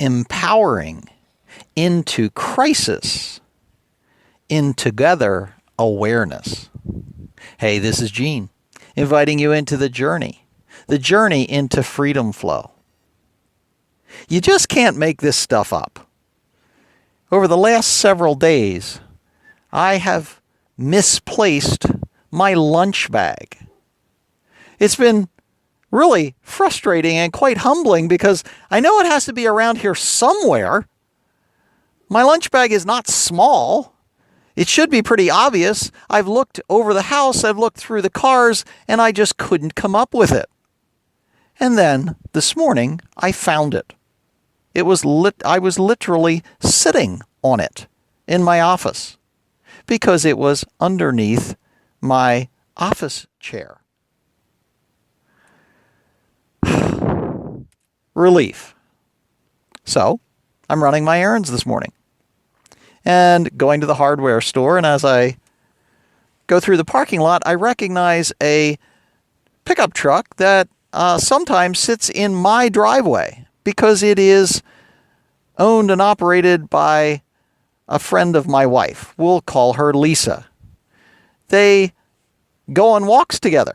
empowering into crisis in together awareness. Hey, this is Gene, inviting you into the journey into freedom flow. You just can't make this stuff up. Over the last several days, I have misplaced my lunch bag. It's been really frustrating and quite humbling because I know it has to be around here somewhere. My lunch bag is not small. It should be pretty obvious. I've looked over the house, I've looked through the cars, and I just couldn't come up with it. And then this morning, I found it. I was literally sitting on it in my office because it was underneath my office chair. Relief. So, I'm running my errands this morning and going to the hardware store, and as I go through the parking lot, I recognize a pickup truck that sometimes sits in my driveway because it is owned and operated by a friend of my wife. We'll call her Lisa. They go on walks together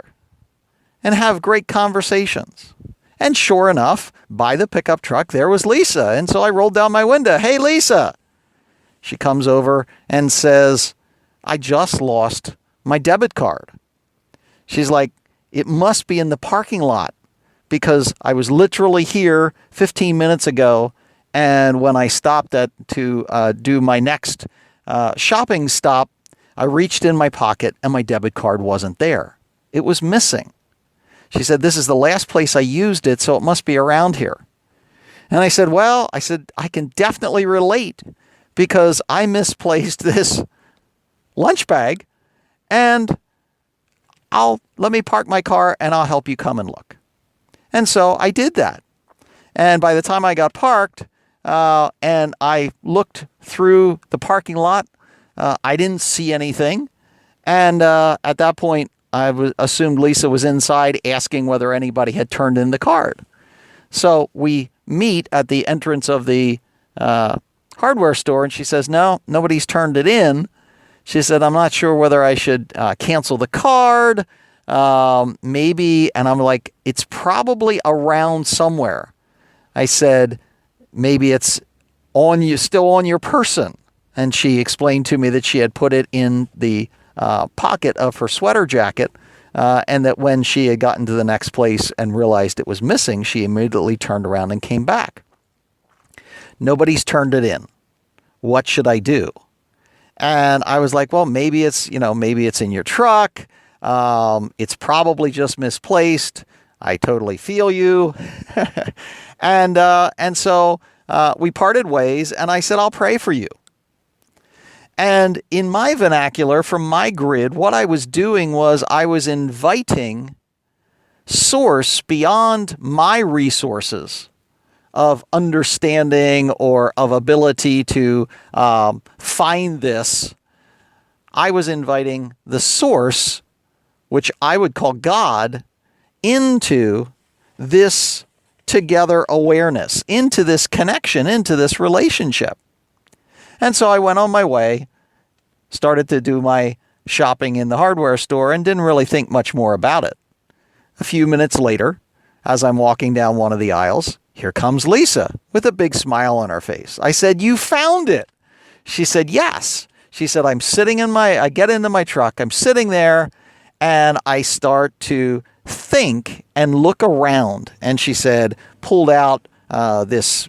and have great conversations. And sure enough, by the pickup truck, there was Lisa. And so I rolled down my window. Hey, Lisa. She comes over and says, I just lost my debit card. She's like, it must be in the parking lot because I was literally here 15 minutes ago. And when I stopped to do my next shopping stop, I reached in my pocket and my debit card wasn't there. It was missing. She said, this is the last place I used it, so it must be around here. And I said, I can definitely relate because I misplaced this lunch bag and let me park my car and I'll help you come and look. And so I did that. And by the time I got parked and I looked through the parking lot, I didn't see anything. And at that point, I assumed Lisa was inside asking whether anybody had turned in the card. So we meet at the entrance of the hardware store, and she says, no, nobody's turned it in. She said, I'm not sure whether I should cancel the card, maybe. And I'm like, it's probably around somewhere. I said, maybe it's still on your person. And she explained to me that she had put it in the pocket of her sweater jacket, and that when she had gotten to the next place and realized it was missing, she immediately turned around and came back. Nobody's turned it in. What should I do? And I was like, well, maybe it's in your truck. It's probably just misplaced. I totally feel you. And so we parted ways, and I said, I'll pray for you. And in my vernacular, from my grid, what I was doing was I was inviting source beyond my resources of understanding or of ability to find this. I was inviting the source, which I would call God, into this together awareness, into this connection, into this relationship. And so I went on my way, started to do my shopping in the hardware store, and didn't really think much more about it. A few minutes later, as I'm walking down one of the aisles, here comes Lisa with a big smile on her face. I said, you found it. She said, yes. She said, I get into my truck, I'm sitting there, and I start to think and look around. And she said, pulled out this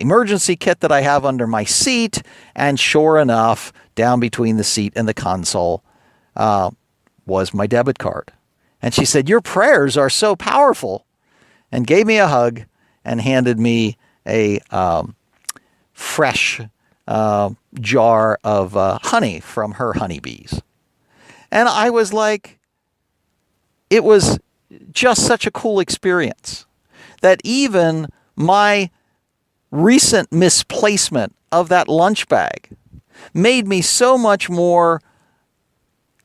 emergency kit that I have under my seat, and sure enough, down between the seat and the console was my debit card. And she said, your prayers are so powerful, and gave me a hug and handed me a fresh jar of honey from her honeybees. And I was like, it was just such a cool experience that even my recent misplacement of that lunch bag made me so much more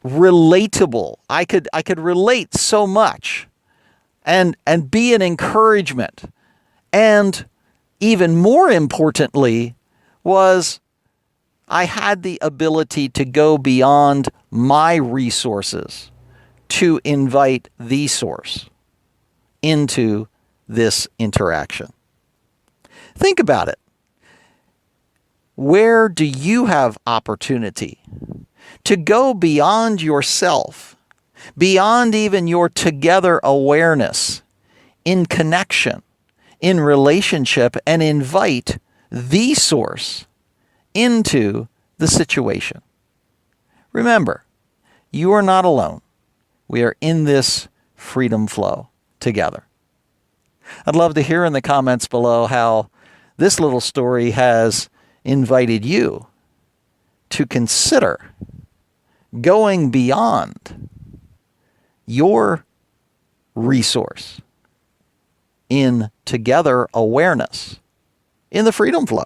relatable. I could relate so much and be an encouragement and even more importantly, was I had the ability to go beyond my resources to invite the source into this interaction. Think about it. Where do you have opportunity to go beyond yourself, beyond even your together awareness, in connection, in relationship, and invite the source into the situation? Remember, you are not alone. We are in this freedom flow together. I'd love to hear in the comments below how this little story has invited you to consider going beyond your resource in together awareness in the freedom flow.